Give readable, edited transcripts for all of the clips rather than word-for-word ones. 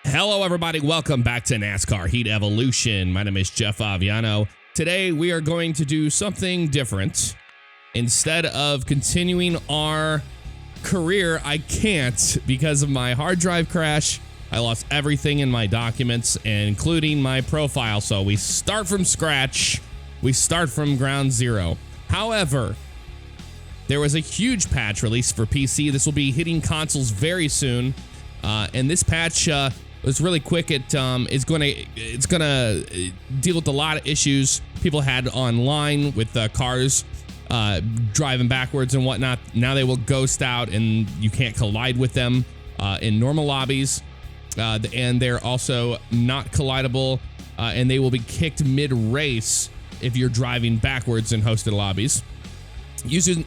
Hello, everybody. Welcome back to NASCAR Heat Evolution. My name is jfavignano. Today, we are going to do something different. Instead of continuing our career, I can't because of my hard drive crash. I lost everything in my documents, including my profile. So we start from scratch. We start from ground zero. However, there was a huge patch released for PC. This will be hitting consoles very soon. And this patch was really quick. It's gonna deal with a lot of issues people had online with cars driving backwards and whatnot. Now they will ghost out and you can't collide with them in normal lobbies. And they're also not collidable, and they will be kicked mid-race if you're driving backwards in hosted lobbies. Using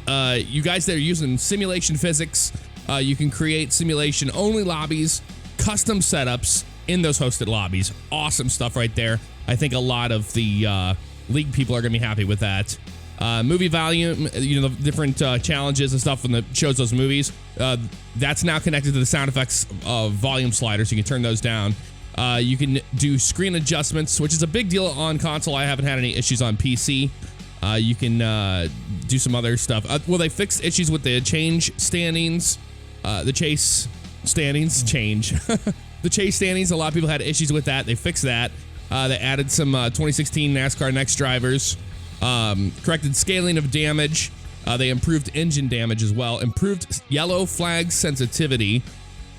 you guys that are using simulation physics, you can create simulation-only lobbies, custom setups in those hosted lobbies. Awesome stuff right there. I think a lot of the league people are going to be happy with that. Movie volume, the different challenges and stuff when it shows those movies, that's now connected to the sound effects volume slider, so you can turn those down. You can do screen adjustments, which is a big deal on console. I haven't had any issues on PC. You can do some other stuff. Well, they fixed issues with the change standings, the chase standings change. The chase standings, a lot of people had issues with that. They fixed that. They added some 2016 NASCAR Next drivers, corrected scaling of damage. They improved engine damage as well, improved yellow flag sensitivity.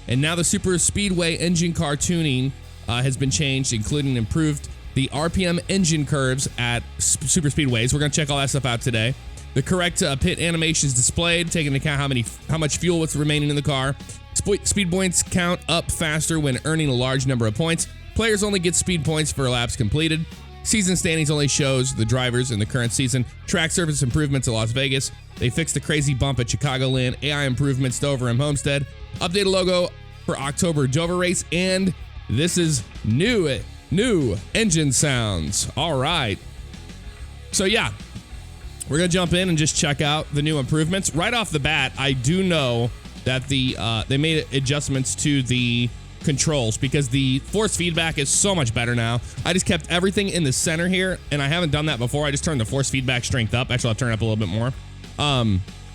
And now the super speedway engine car tuning has been changed, including improved the RPM engine curves at super speedways. We're going to check all that stuff out today. The correct pit animations displayed, taking into account how much fuel was remaining in the car. Speed points count up faster when earning a large number of points. Players only get speed points for laps completed. Season standings only shows the drivers in the current season. Track surface improvements at Las Vegas. They fixed the crazy bump at Chicagoland. AI improvements Dover and Homestead. Updated logo for October Dover race. And this is new engine sounds. All right. So yeah, we're going to jump in and just check out the new improvements. Right off the bat, I do know that they made adjustments to the controls because the force feedback is so much better now. I just kept everything in the center here, and I haven't done that before. I just turned the force feedback strength up. Actually, I'll turn it up a little bit more.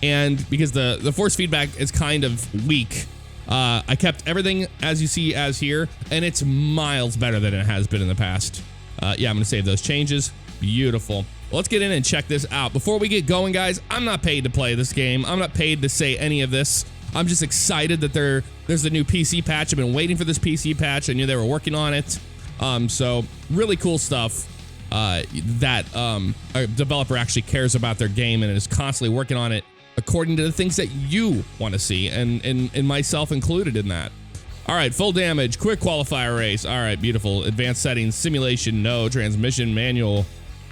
And because the force feedback is kind of weak, I kept everything as you see as here, and it's miles better than it has been in the past. Yeah, I'm going to save those changes. Beautiful. Well, let's get in and check this out. Before we get going, guys, I'm not paid to play this game. I'm not paid to say any of this. I'm just excited that there's a new PC patch. I've been waiting for this PC patch. I knew they were working on it. So really cool stuff that a developer actually cares about their game and is constantly working on it according to the things that you want to see, and myself included in that. All right, full damage, quick qualifier race. All right, beautiful. Advanced settings, simulation, no. Transmission, manual.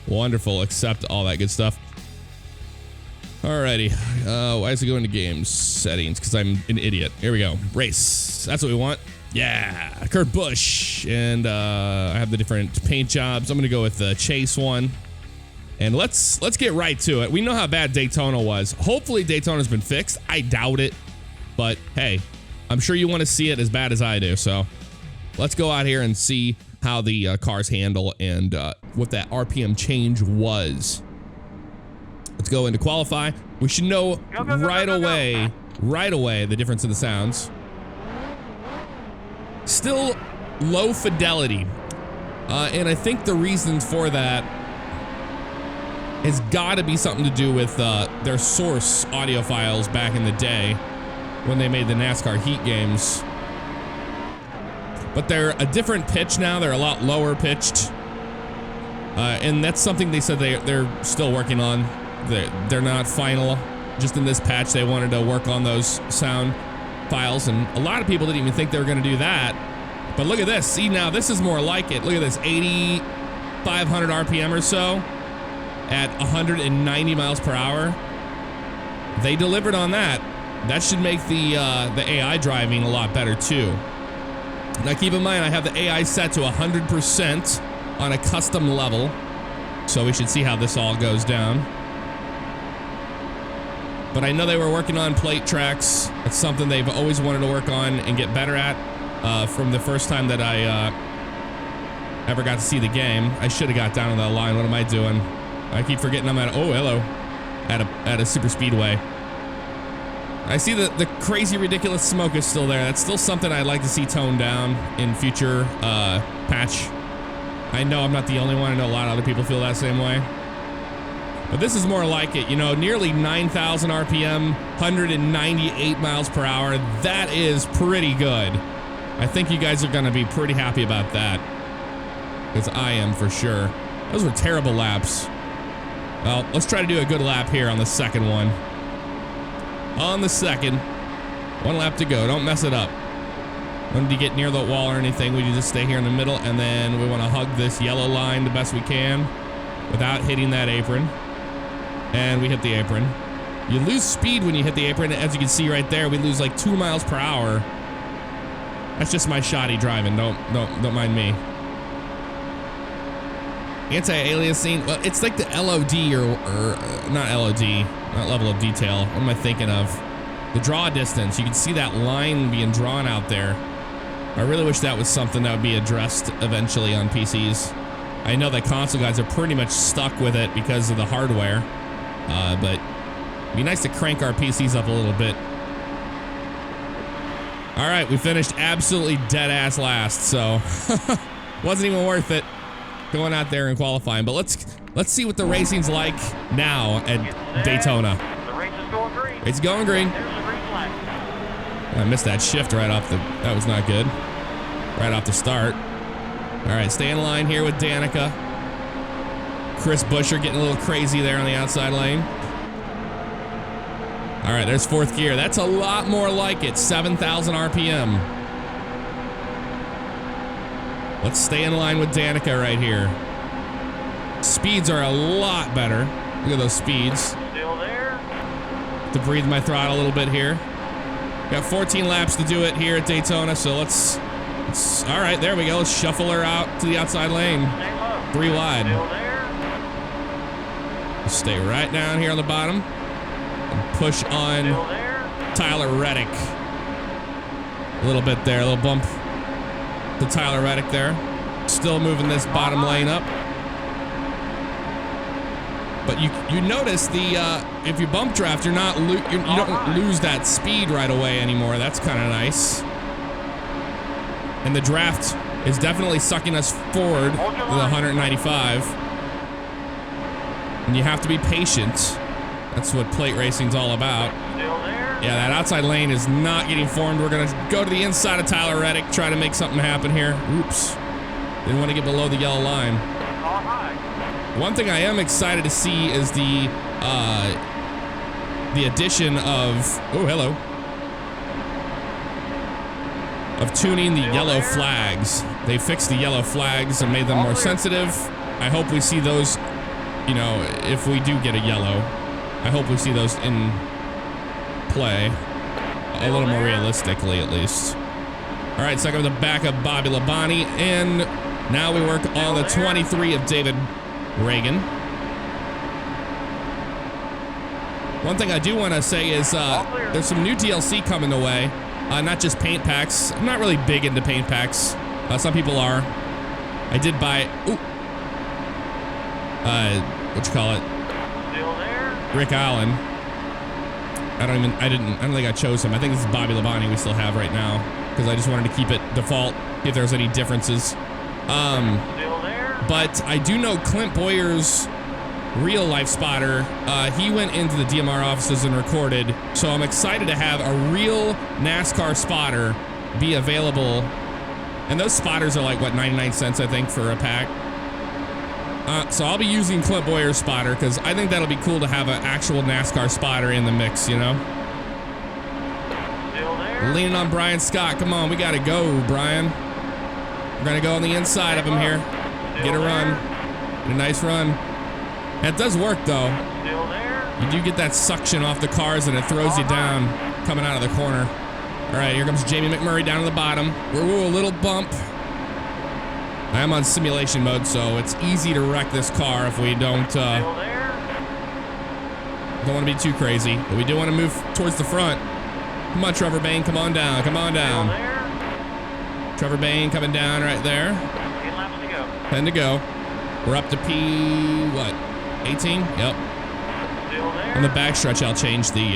Wonderful, accept all that good stuff. Alrighty, why does it go into games settings? Because I'm an idiot. Here we go. Race. That's what we want. Yeah, Kurt Busch. And I have the different paint jobs. I'm gonna go with the chase one. And let's get right to it. We know how bad Daytona was. Hopefully Daytona's been fixed. I doubt it. But hey, I'm sure you want to see it as bad as I do. So let's go out here and see how the cars handle and what that RPM change was. Let's go into qualify. We should know right away the difference in the sounds. Still low fidelity. And I think the reason for that has got to be something to do with their source audio files back in the day when they made the NASCAR Heat games. But they're a different pitch now. They're a lot lower pitched. And that's something they said they're still working on. They're not final. Just in this patch, they wanted to work on those sound files, and a lot of people didn't even think they were going to do that. But look at this. See, now this is more like it. Look at this, 8,500 RPM or so at 190 miles per hour. They delivered on that. That should make the AI driving a lot better too. Now keep in mind, I have the AI set to 100% on a custom level, so we should see how this all goes down. But I know they were working on plate tracks. It's something they've always wanted to work on and get better at. from the first time that I ever got to see the game. I should have got down on that line. What am I doing? I keep forgetting I'm at, oh, hello, at a super speedway. I see the crazy, ridiculous smoke is still there. That's still something I'd like to see toned down in future patch. I know I'm not the only one. I know a lot of other people feel that same way. But this is more like it, you know, nearly 9,000 RPM, 198 miles per hour. That is pretty good. I think you guys are going to be pretty happy about that. Because I am for sure. Those were terrible laps. Well, let's try to do a good lap here on the second one. On the second. One lap to go. Don't mess it up. Don't need to get near the wall or anything. We need to stay here in the middle, and then we want to hug this yellow line the best we can without hitting that apron. And we hit the apron. You lose speed when you hit the apron. As you can see right there, we lose like 2 miles per hour. That's just my shoddy driving. Don't mind me. Anti-aliasing. Well, it's like the LOD or not LOD, not level of detail. What am I thinking of? The draw distance. You can see that line being drawn out there. I really wish that was something that would be addressed eventually on PCs. I know that console guys are pretty much stuck with it because of the hardware. But it'd be nice to crank our PCs up a little bit. All right, we finished absolutely dead ass last, so wasn't even worth it going out there and qualifying. But let's see what the racing's like now at Daytona. The race is going green. It's going green. There's the green flag. I missed that shift right off the. That was not good. Right off the start. All right, stay in line here with Danica. Chris Buescher getting a little crazy there on the outside lane. All right, there's fourth gear. That's a lot more like it. 7,000 RPM. Let's stay in line with Danica right here. Speeds are a lot better. Look at those speeds. Still there. To breathe my throttle a little bit here. Got 14 laps to do it here at Daytona, so let's all right, there we go. Let's shuffle her out to the outside lane. 3 wide. Still there. Stay right down here on the bottom and push on Still there. Tyler Reddick. A little bit there, a little bump to Tyler Reddick there. Still moving this bottom lane up. But you notice the if you bump draft, you don't lose that speed right away anymore. That's kind of nice. And the draft is definitely sucking us forward with 195. And you have to be patient. That's what plate racing's all about. Still there. Yeah, that outside lane is not getting formed. We're gonna go to the inside of Tyler Reddick, try to make something happen here. Oops. Didn't want to get below the yellow line. All right. One thing I am excited to see is the addition of, oh, hello, of tuning the yellow flags. They fixed the yellow flags and made them more sensitive. I hope we see those, you know, if we do get a yellow, I hope we see those in play a little more realistically, at least. All right, so I got the back of Bobby Labonte, and now we work on the 23 of David Reagan. One thing I do want to say is there's some new DLC coming away. Not just paint packs. I'm not really big into paint packs. Some people are. I did buy. Ooh. What you call it? Still there. Rick Allen. I don't think I chose him. I think this is Bobby Labonte we still have right now because I just wanted to keep it default. See if there's any differences. Still there. But I do know Clint Boyer's real life spotter. He went into the DMR offices and recorded. So I'm excited to have a real NASCAR spotter be available. And those spotters are like, what, 99 cents, I think, for a pack. So I'll be using Clint Boyer's spotter because I think that'll be cool to have an actual NASCAR spotter in the mix, you know? Still there. Leaning on Brian Scott. Come on, we got to go, Brian. We're going to go on the inside of him here. Get a run. Get a nice run. That does work, though. Still there. You do get that suction off the cars and it throws you down coming out of the corner. All right, here comes Jamie McMurray down to the bottom. Ooh, a little bump. I am on simulation mode, so it's easy to wreck this car if we don't want to be too crazy. But we do want to move towards the front. Come on, Trevor Bayne, come on down, come on down. Trevor Bayne coming down right there. 10 laps to go. 10 to go. We're up to what? 18? Yep. Still there. On the backstretch, I'll change the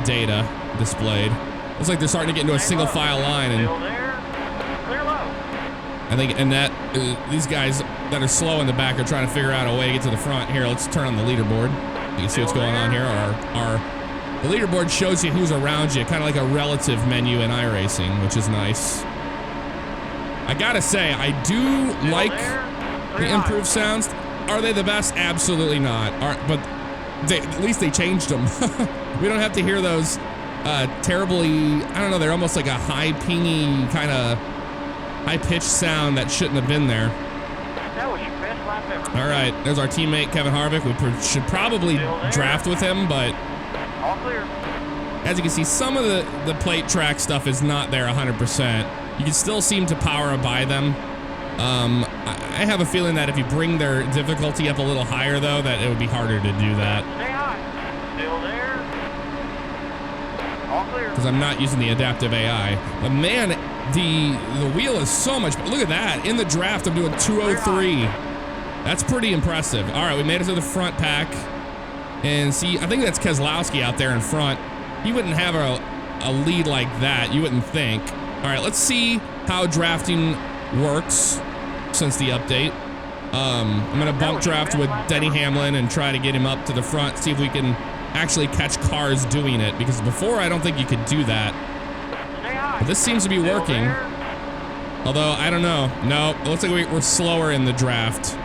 data displayed. Looks like they're starting to get into a single file line, and Still there. Clear low. I think these guys that are slow in the back are trying to figure out a way to get to the front. Here, let's turn on the leaderboard. You can see what's going on here. The leaderboard shows you who's around you, kind of like a relative menu in iRacing, which is nice. I gotta say, I do like the improved sounds. Are they the best? Absolutely not. But at least they changed them. We don't have to hear those terribly, I don't know, they're almost like a high pingy kind of high-pitched sound that shouldn't have been there. That was your best lap ever. All right, there's our teammate Kevin Harvick. We should probably draft with him, but All clear. as you can see, some of the plate track stuff is not there 100%. You can still seem to power by them. I have a feeling that if you bring their difficulty up a little higher, though, that it would be harder to do that. Stay high. Still there. All clear. Because I'm not using the adaptive AI. But man, the wheel is so much. Look at that. In the draft, I'm doing 203. That's pretty impressive. All right, we made it to the front pack. And see, I think that's Keselowski out there in front. He wouldn't have a lead like that, you wouldn't think. All right, let's see how drafting works since the update. I'm going to bump draft with Denny Hamlin and try to get him up to the front, see if we can actually catch cars doing it. Because before, I don't think you could do that. But this seems to be working. Although, I don't know. No, it looks like we're slower in the draft.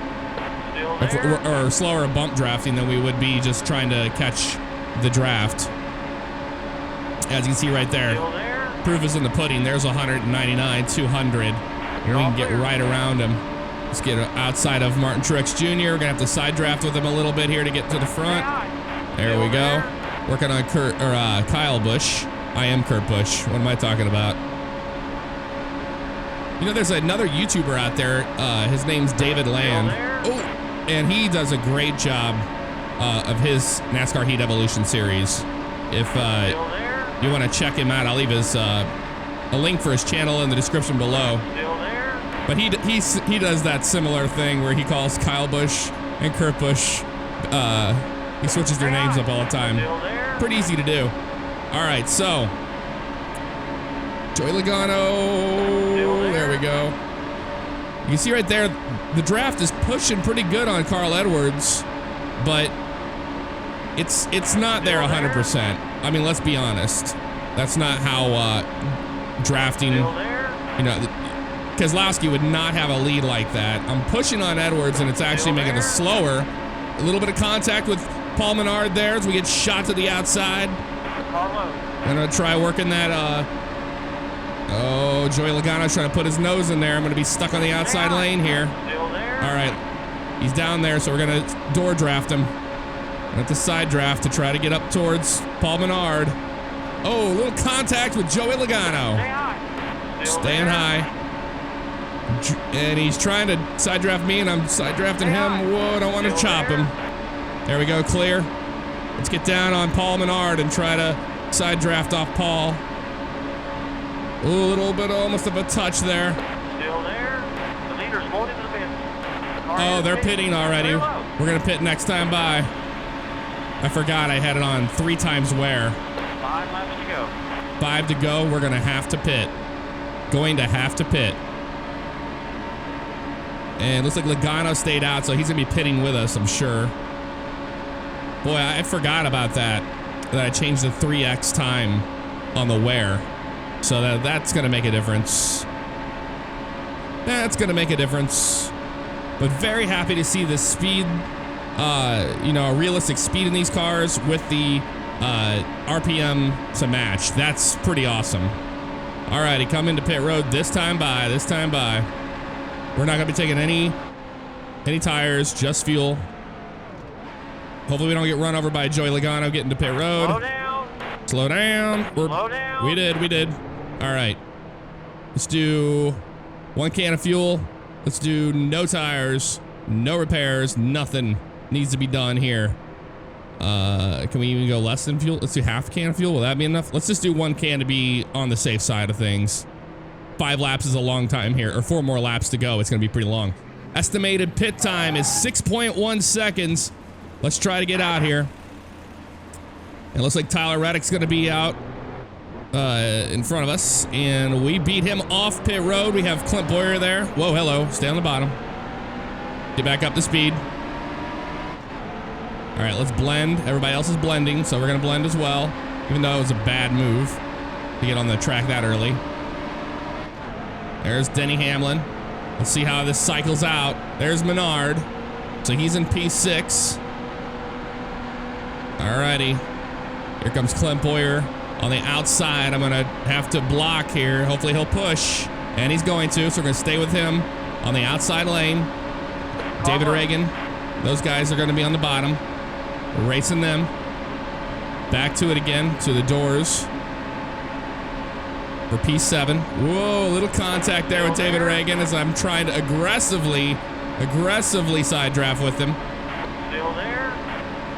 Or slower at bump drafting than we would be just trying to catch the draft. As you can see right there, proof is in the pudding. There's 199, 200. And we can get right around him. Let's get outside of Martin Truex Jr. We're gonna have to side draft with him a little bit here to get to the front. There we go. Working on Kyle Busch. I am Kurt Busch. What am I talking about? You know, there's another YouTuber out there. His name's David Land. Oh, and he does a great job of his NASCAR Heat Evolution series. If you want to check him out, I'll leave his a link for his channel in the description below. But he does that similar thing where he calls Kyle Busch and Kurt Busch. He switches their names up all the time. Pretty easy to do. All right, so Joey Logano. There we go. You can see right there, the draft is pushing pretty good on Carl Edwards, but it's not there 100%. I mean, let's be honest. That's not how drafting, you know, Keselowski would not have a lead like that. I'm pushing on Edwards, and it's actually making us slower. A little bit of contact with Paul Menard there as we get shot to the outside. I'm gonna try working that. Oh, Joey Logano's trying to put his nose in there. I'm gonna be stuck on the outside lane here. All right, he's down there, so we're gonna door draft him. At the side draft to try to get up towards Paul Menard. Oh, a little contact with Joey Logano. Staying high. And he's trying to side draft me, and I'm side drafting him. Whoa, I don't want to chop him. There we go, clear. Let's get down on Paul Menard and try to side draft off Paul. Ooh, a little bit, almost of a touch there. Still there. The leader's going into the pit. Oh, they're pitting already. We're going to pit next time by. I forgot I had it on 3 times wear. 5 laps to go. 5 to go. We're going to have to pit. Going to have to pit. And it looks like Logano stayed out, so he's going to be pitting with us, I'm sure. Boy, I forgot about that. That I changed the 3x time on the wear. So that's going to make a difference. That's going to make a difference. But very happy to see the speed, you know, a realistic speed in these cars with the RPM to match. That's pretty awesome. All righty, come into pit road this time by. We're not going to be taking any tires, just fuel. Hopefully we don't get run over by Joey Logano getting to pit road. Slow down. Slow down. We did. All right. Let's do 1 can of fuel. Let's do no tires, no repairs, nothing needs to be done here. Can we even go less than fuel? Let's do half a can of fuel. Will that be enough? Let's just do 1 can to be on the safe side of things. 5 laps is a long time here, or 4 more laps to go. It's going to be pretty long. Estimated pit time is 6.1 seconds. Let's try to get out here. It looks like Tyler Reddick's going to be out in front of us, and we beat him off pit road. We have Clint Boyer there. Whoa, hello. Stay on the bottom. Get back up to speed. All right, let's blend. Everybody else is blending, so we're going to blend as well, even though it was a bad move to get on the track that early. There's Denny Hamlin. Let's see how this cycles out. There's Menard. So he's in P6. Alrighty. Here comes Clint Boyer on the outside. I'm going to have to block here. Hopefully he'll push. And he's going to, so we're going to stay with him on the outside lane. David Reagan. Those guys are going to be on the bottom. We're racing them. Back to it again, to the doors. For P7. Whoa, little contact there with David Reagan as I'm trying to aggressively side draft with him. Still there.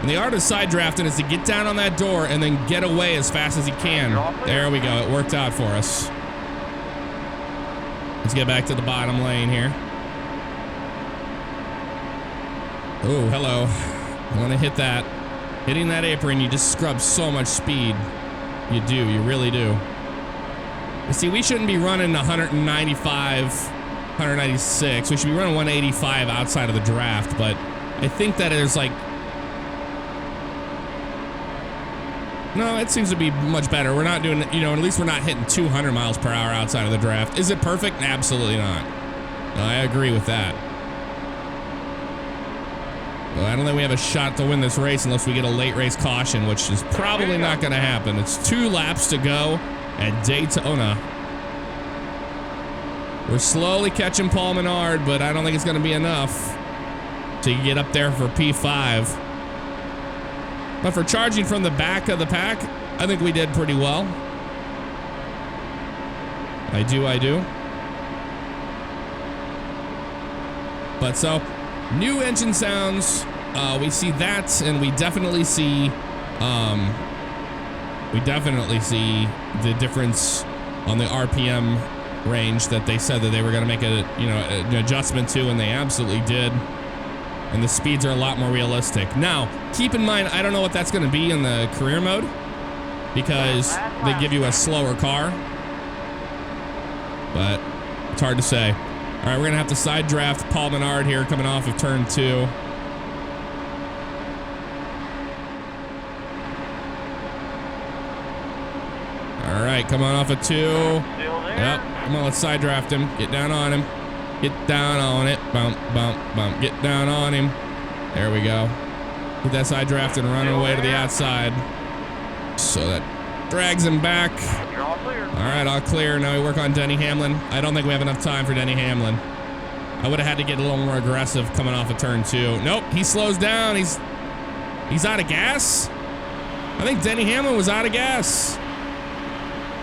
And the art of side drafting is to get down on that door and then get away as fast as you can. There we go. It worked out for us. Let's get back to the bottom lane here. Oh, hello. I want to hit that. Hitting that apron, you just scrub so much speed. You do. You really do. You see, we shouldn't be running 195, 196. We should be running 185 outside of the draft, but I think that there's like... No, it seems to be much better. We're not doing, you know, at least we're not hitting 200 miles per hour outside of the draft. Is it perfect? Absolutely not. No, I agree with that. Well, I don't think we have a shot to win this race unless we get a late race caution, which is probably not going to happen. It's 2 laps to go at Daytona. We're slowly catching Paul Menard, but I don't think it's going to be enough to get up there for P5. But for charging from the back of the pack, I think we did pretty well. I do. But so, new engine sounds. We see that, and we definitely see the difference on the RPM range that they said that they were going to make an adjustment to, and they absolutely did. And the speeds are a lot more realistic. Now, keep in mind, I don't know what that's going to be in the career mode because they give you a slower car, but it's hard to say. All right, we're going to have to side draft Paul Menard here coming off of turn 2. All right, come on off of 2. Yep, come on, let's side draft him. Get down on him. Get down on it. Bump, bump, bump. Get down on him. There we go. Get that side draft and run away to the outside. So that drags him back. You're all clear. All right, all clear. Now we work on Denny Hamlin. I don't think we have enough time for Denny Hamlin. I would have had to get a little more aggressive coming off of turn 2. Nope, he slows down. He's out of gas. I think Denny Hamlin was out of gas.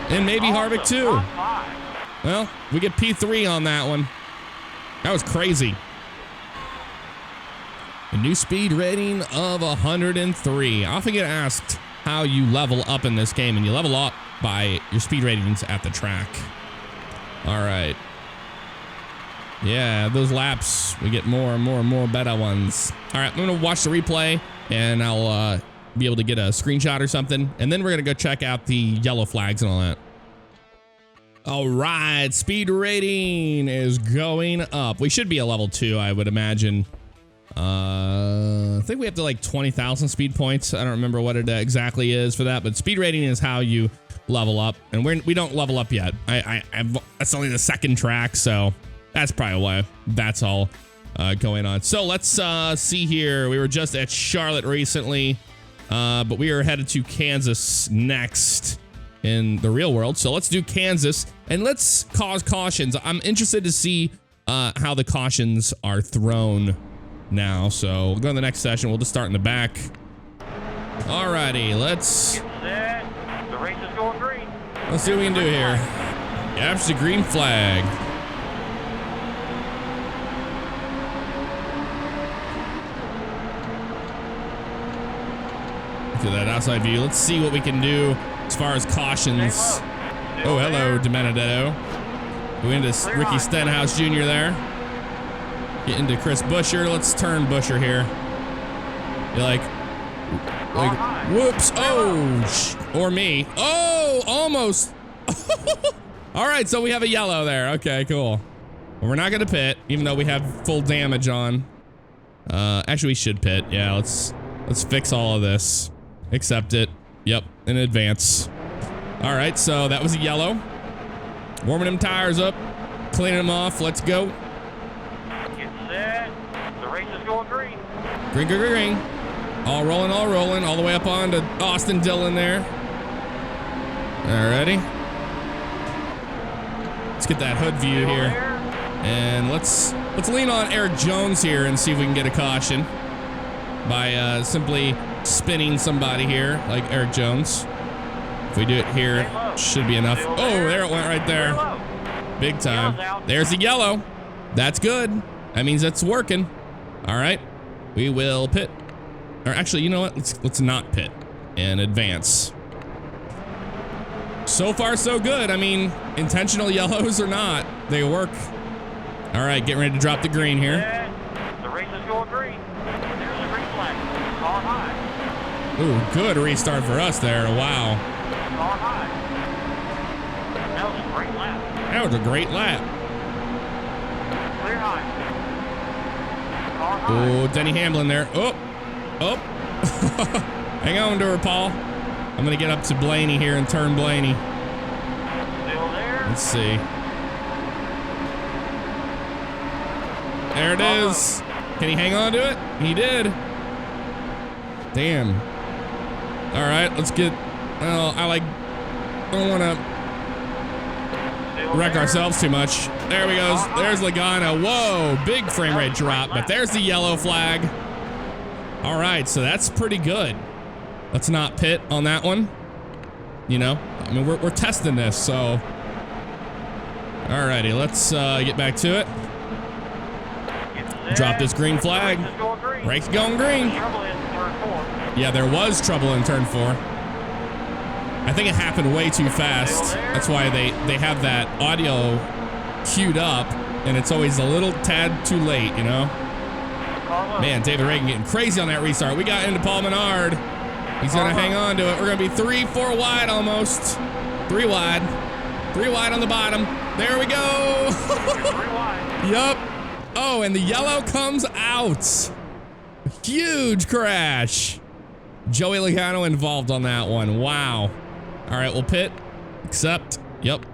And maybe Harvick too. Well, we get P3 on that one. That was crazy. A new speed rating of 103. I often get asked how you level up in this game, and you level up by your speed ratings at the track. All right. Yeah, those laps, we get more and more and more better ones. All right, I'm going to watch the replay, and I'll be able to get a screenshot or something, and then we're going to go check out the yellow flags and all that. All right, speed rating is going up. We should be a level 2, I would imagine. I think we have to like 20,000 speed points. I don't remember what it exactly is for that, but speed rating is how you level up, and we don't level up yet. That's only the second track, so that's probably why that's all going on. So let's see here. We were just at Charlotte recently, but we are headed to Kansas next in the real world. So let's do Kansas, and let's cause cautions. I'm interested to see how the cautions are thrown now. So we'll go to the next session. We'll just start in the back. Alrighty, let's... Get set. The race is going green. Let's see what we can do here. Capture the green flag. Look at that outside view. Let's see what we can do as far as cautions. Oh, hello, DiBenedetto. We into Ricky Stenhouse Jr. there. Get into Chris Buescher. Let's turn Buescher here. You're like whoops. Oh, or me. Oh, almost. All right, so we have a yellow there. Okay, cool. Well, we're not gonna pit, even though we have full damage on. Actually, we should pit. Yeah, let's fix all of this. Accept it. Yep, in advance. All right, so that was a yellow. Warming them tires up, cleaning them off. Let's go. Get set. The race is going green. Green, green, green, green. All rolling, all the way up on to Austin Dillon there. Alrighty. Let's get that hood view here. And let's lean on Eric Jones here and see if we can get a caution by simply spinning somebody here like Eric Jones. If we do it here, should be enough. Oh, there it went right there. Big time. There's a yellow. That's good. That means it's working. All right, we will pit. Or actually, you know what? Let's not pit and advance. So far, so good. I mean, intentional yellows or not, they work. All right, getting ready to drop the green here. The race is going green. There's a green flag. Car high. Ooh, good restart for us there. Wow. Car high. That was a great lap. That was a great lap. Clear high. Car high. Oh, Denny Hamlin there. Oh. Hang on to her, Paul. I'm gonna get up to Blaney here and turn Blaney. Still there. Let's see. There it is. Can he hang on to it? He did. Damn. All right, let's get. Well, I don't want to wreck ourselves too much. There we go. There's Logano. Whoa, big frame rate drop, but there's the yellow flag. All right, so that's pretty good. Let's not pit on that one. You know, I mean, we're testing this, so. Alrighty, let's get back to it. Drop this green flag. Race going green. Yeah, there was trouble in turn 4. I think it happened way too fast. That's why they have that audio queued up, and it's always a little tad too late, you know? Man, David Reagan getting crazy on that restart. We got into Paul Menard. He's gonna hang on to it. We're gonna be 3-4 wide almost. 3 wide. 3 wide on the bottom. There we go. Yup. Oh, and the yellow comes out. Huge crash. Joey Logano involved on that one. Wow. All right, we'll pit. Accept. Yep.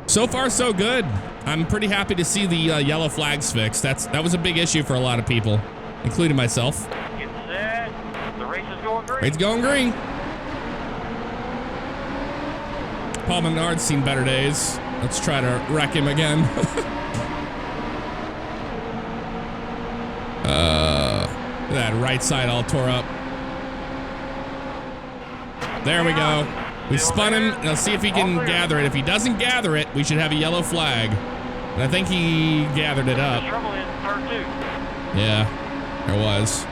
So far, so good. I'm pretty happy to see the yellow flags fixed. That was a big issue for a lot of people, including myself. Get set. The race is going green. Race going green. Paul Menard's seen better days. Let's try to wreck him again. That right side all tore up. There we go. We spun him. Let's see if he can gather it. If he doesn't gather it, we should have a yellow flag. But I think he gathered it up. Yeah, there was.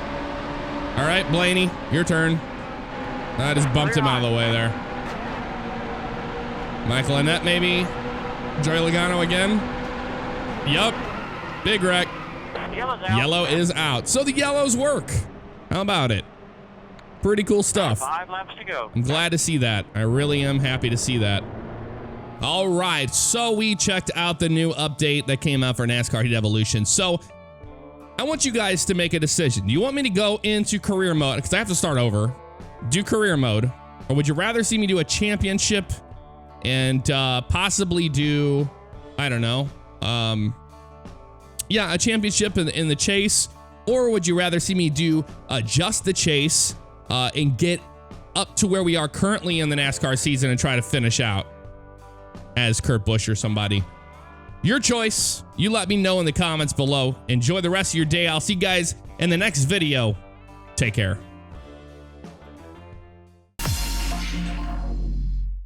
All right, Blaney, your turn. I just bumped him out of the way there. Michael Annett, maybe. Joey Logano again. Yup. Big wreck. Yellow is out. So the yellows work. How about it? Pretty cool stuff. 5 laps to go. I'm glad to see that. I really am happy to see that. All right, so we checked out the new update that came out for NASCAR Heat Evolution. So I want you guys to make a decision. Do you want me to go into career mode? Because I have to start over. Do career mode. Or would you rather see me do a championship and possibly do, I don't know, yeah, a championship in the chase? Or would you rather see me do just the chase and get up to where we are currently in the NASCAR season and try to finish out as Kurt Busch or somebody? Your choice. You let me know in the comments below. Enjoy the rest of your day. I'll see you guys in the next video. Take care.